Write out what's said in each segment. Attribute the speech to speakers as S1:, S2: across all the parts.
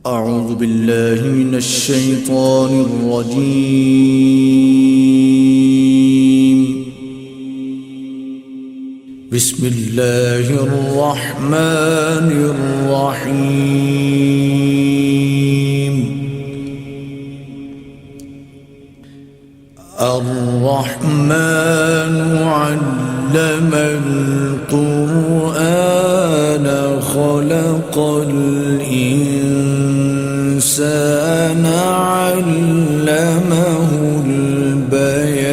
S1: أعوذ بالله من الشيطان الرجيم. بسم الله الرحمن الرحيم. الرحمن علم القرآن خلق الإنسان علمه البيان.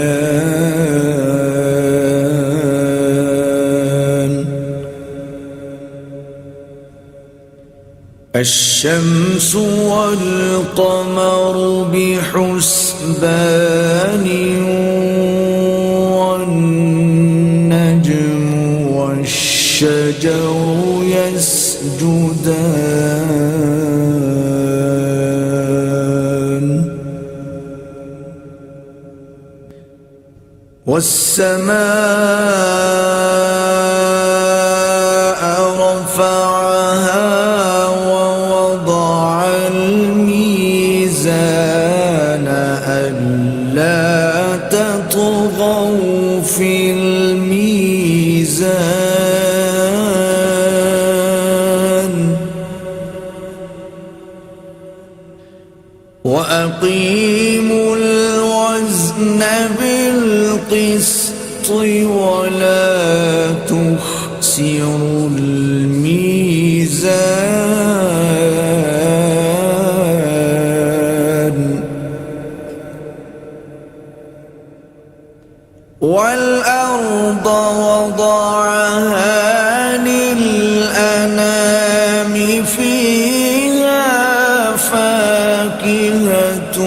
S1: الشمس والقمر بحسبان والنجم والشجر يسجدان. والسماء رفعها ووضع الميزان ألا تطغوا في الميزان وأقيموا الوزن بالقسط ولا تخسروا الميزان. والأرض وضعها للأنام فيها فاكهة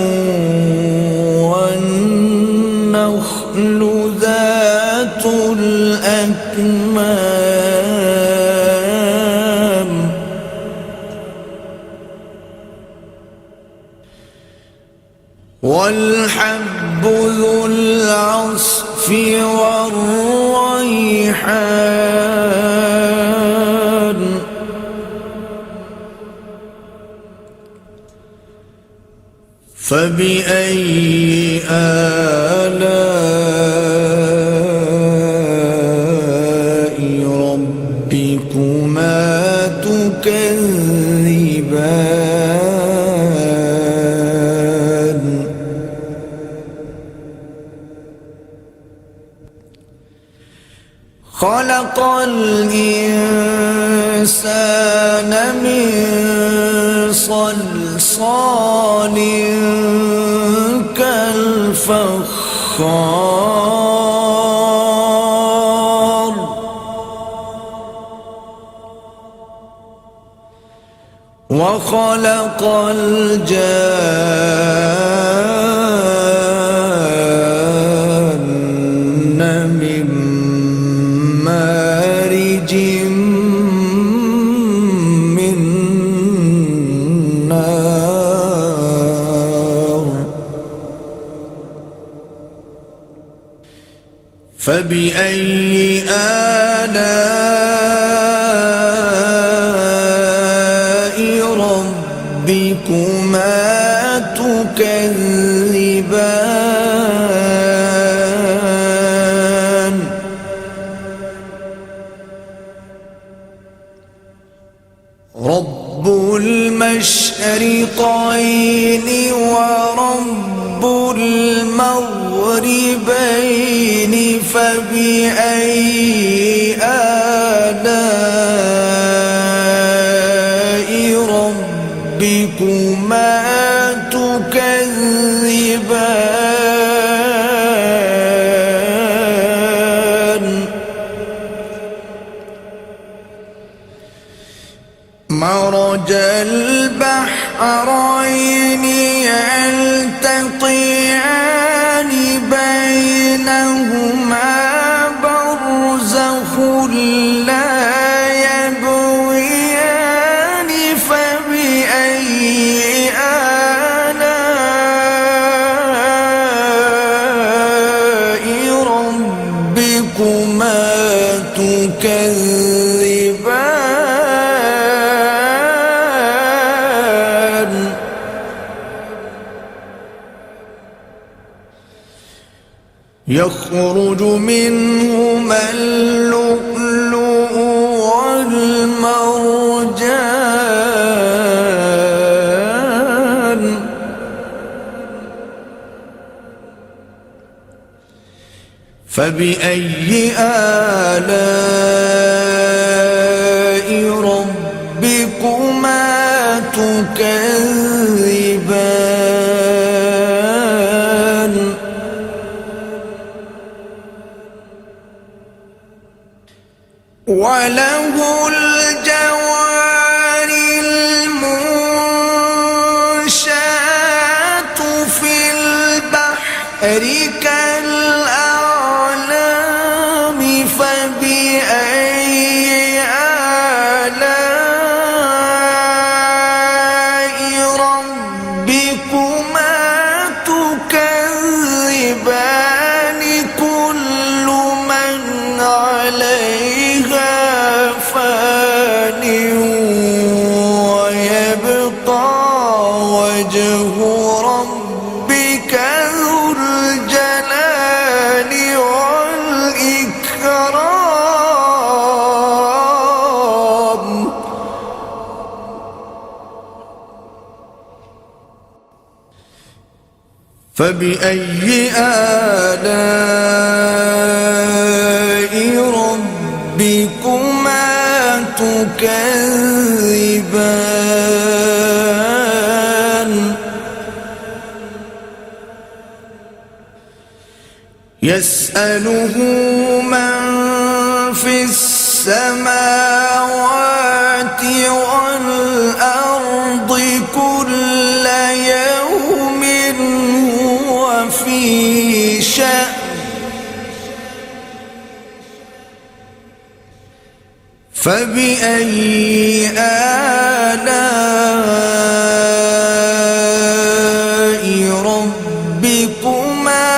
S1: والنخل ذات الأكمام والحب ذو العصف والريحان. فبأي آلاء ربكما تكذبان. خلق الإنسان من صلصال كالفخار. وخلق الجان من مارج من نار. فبأي آلاء ربكما تكذبان. رب المشرقين ورب المغربين فبأي آلاء ربكما تكذبان. مرج البحرين يلتقيان بينهما برزخ لا يبغيان. فبأي آلاء ربكما تكذبان. يخرج منهما اللؤلؤ والمرجان فبأي آلاء ربكما تكذبان وله الجوار المنشآت في البحر كالأعلام فبأي آلاء ربكما تكذبان كل من عليها فان ويبقى وجه ربك ذو الجلال والإكرام فبأي آلاء ربكما تكذبان يسأله من في السماوات والأرض كل يوم هو في شأن فبأي آلاء ربكما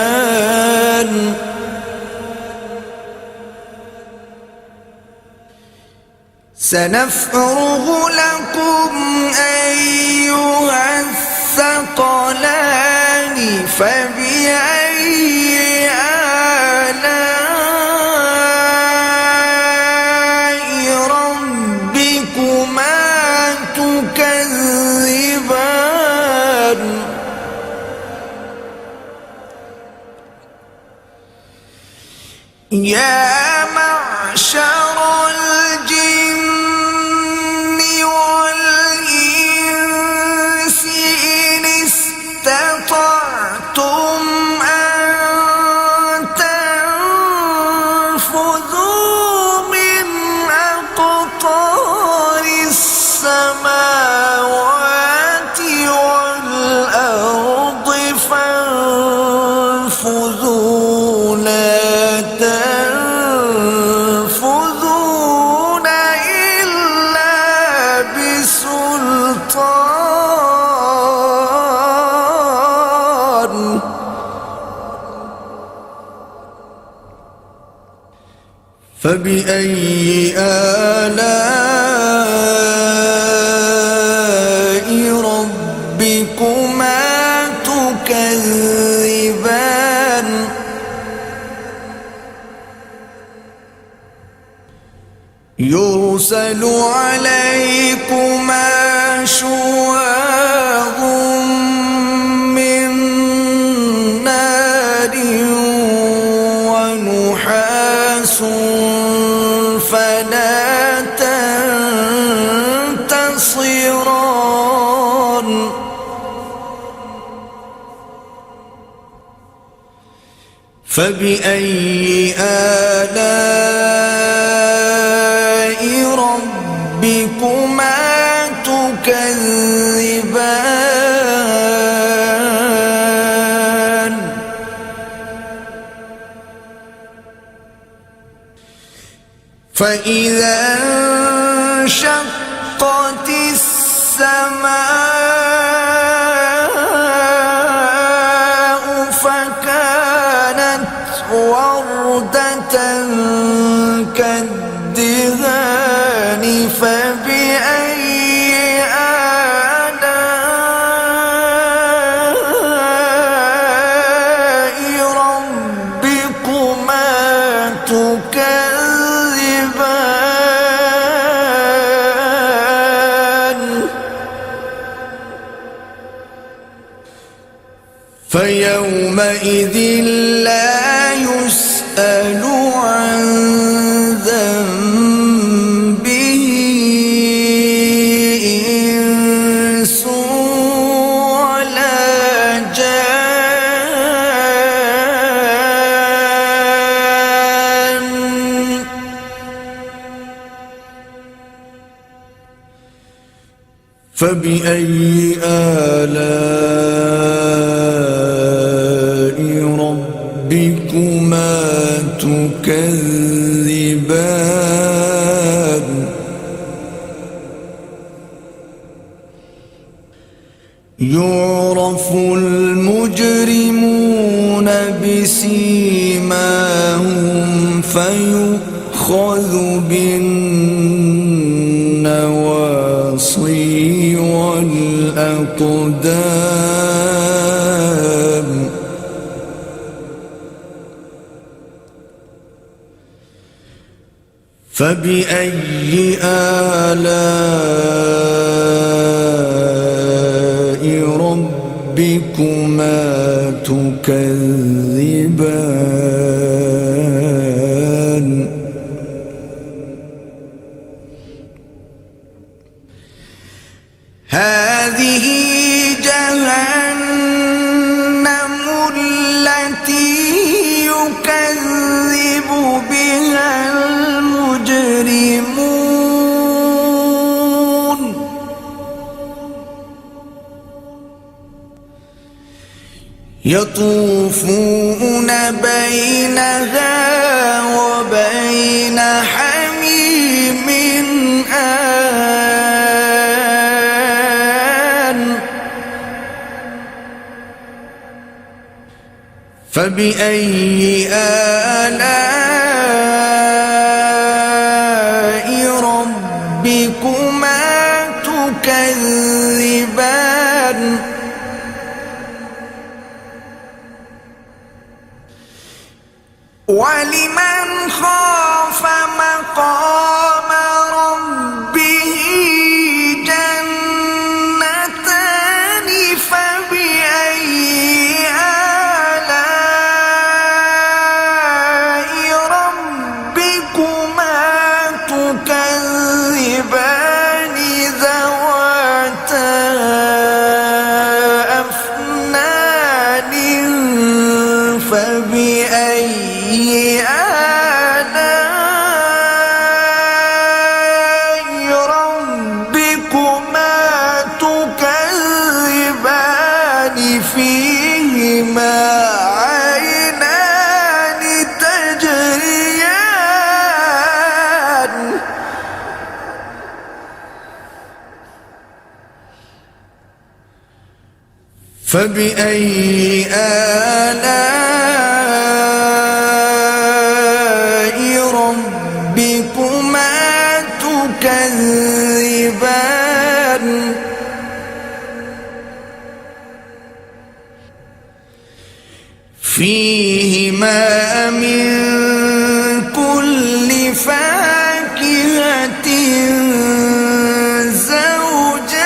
S1: تكذبان سنفرغ لكم أيها الثقلان فبأي آلاء ربكما تكذبان يا معشر الجن والإنس إن استطعتم أن تنفذوا من أقطار السماوات والأرض فانفذوا لا تنفذون إلا بسلطان فبأي آلاء ربكما تكذبان يرسل عليكما شواظ من نار ونحاس فلا تنتصران فبأي آلاء ربكما تكذبان فإذا انشقت السماء فكانت وردة كالدهان فبأي آلاء يومئذ لا يسأل عن ذنبه إنس ولا جان. فبأي آلاء ربكما تكذبان. يعرف المجرمون بسيماهم فيؤخذ بالنواصي والأقدام. فبأي آلاء ربكما تكذبان. هذه جهنم التي يكذب بها المجرمون. يطوفون بينها وبين حميم آن. فبأي آلاء ربكما تكذبان. ولمن خاف مقام ربه جنتان. فبأي آلاء ربكما تكذبان ذواتا أفنان. فبأي آلاء ربكما تكذبان فيهما عينان تجريان. فبأي آلاء ربكما تكذبان. فيهما من كل فاكهة زوجان.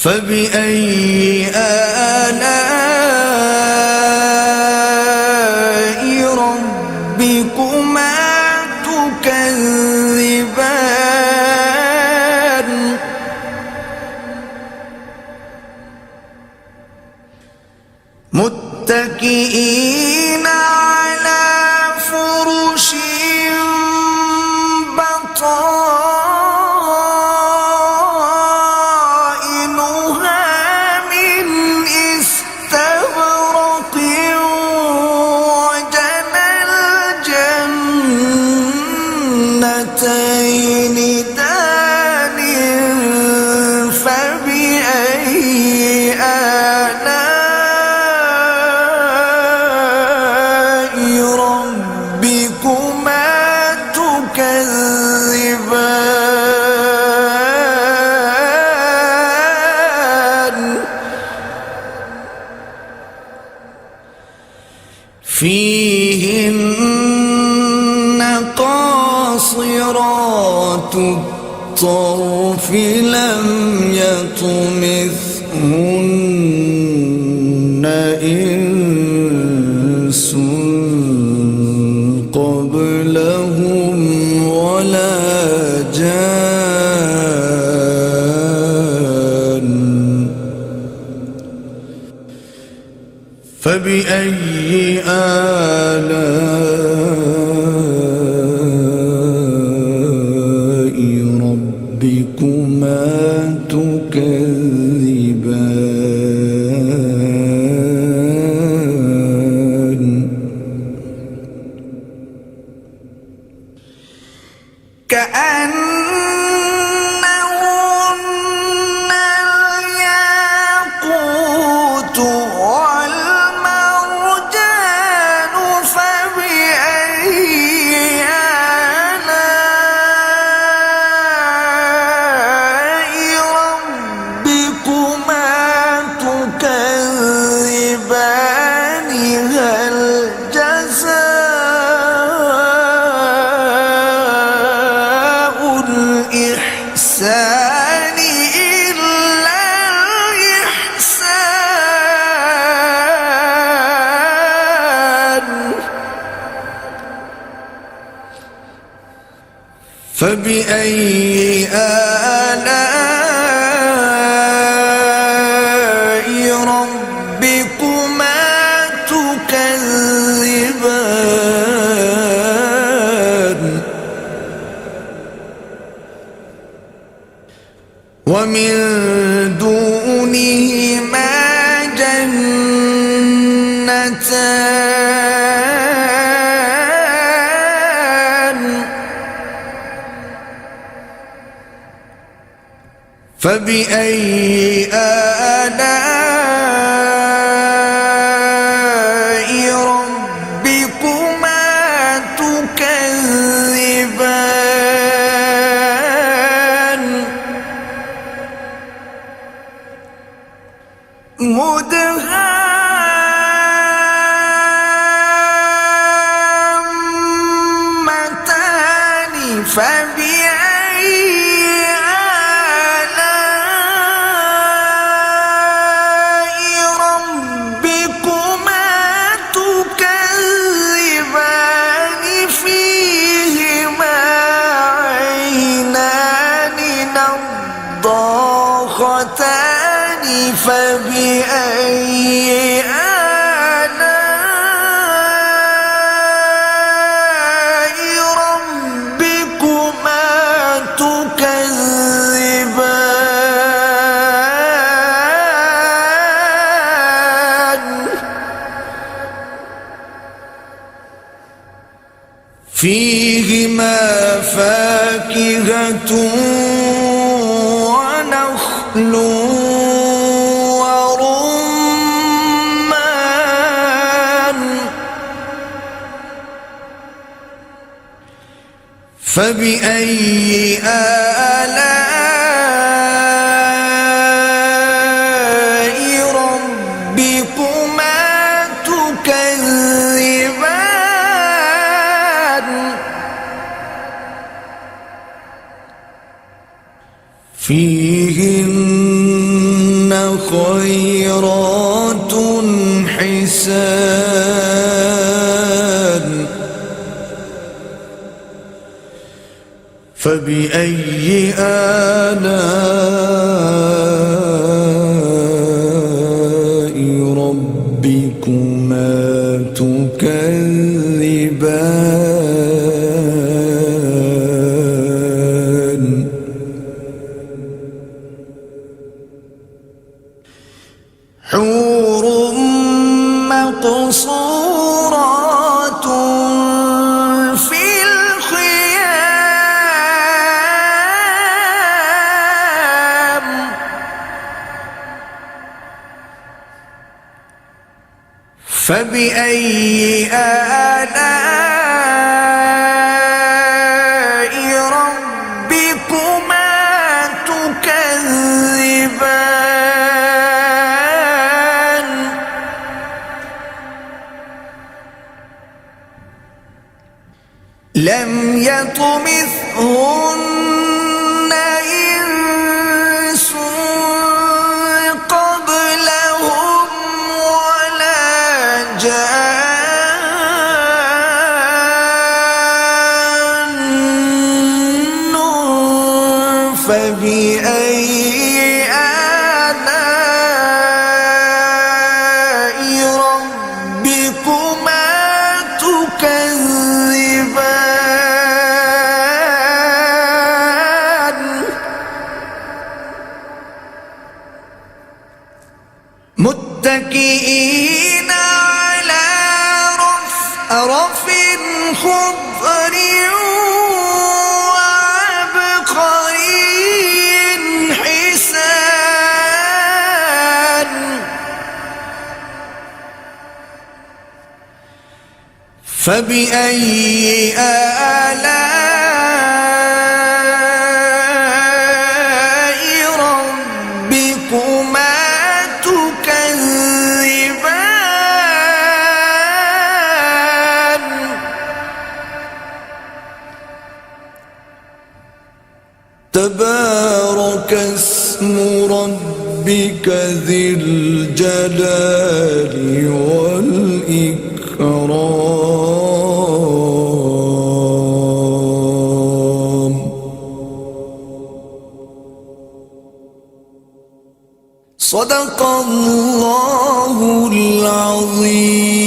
S1: فبأي آلاء ربكما تكذبان. متكئين على فرش بطائنها من استبرق. وجنى الجنتين دان. فبأي آلاء ربكما تكذبان. فيهن قاصرات الطرف لم يطمثهن إنس قبلهم ولا جان فبأي آلاء ربكما تكذبان
S2: كأنهن الياقوت والمرجان فبأي آلاء ربكما تكذبان هل جزاء الإحسان إلا الإحسان
S1: فبأي آلاء ربكما تكذبان ومن دونهما جنتان فبأي آلاء ربكما تكذبان
S2: مدهامتان فبأي آلاء ربكما تكذبان فيهما عينان نضاختان فبأي آلاء ربكما تكذبان
S1: فيهما فاكهة ونخل ورمان فبأي آلاء ربكما تكذبان فيهن خيرات حسان فبأي آلاء ربكما تكذبان
S2: حور مقصورات في الخيام فبأي آلاء ربكما تكذبان لم يطمثهن متكئين على رفرف خضر وعبقري حسان فبأي آلاء ربكما تكذبان
S1: تبارك اسم ربك ذي الجلال والإكرام صدق الله العظيم.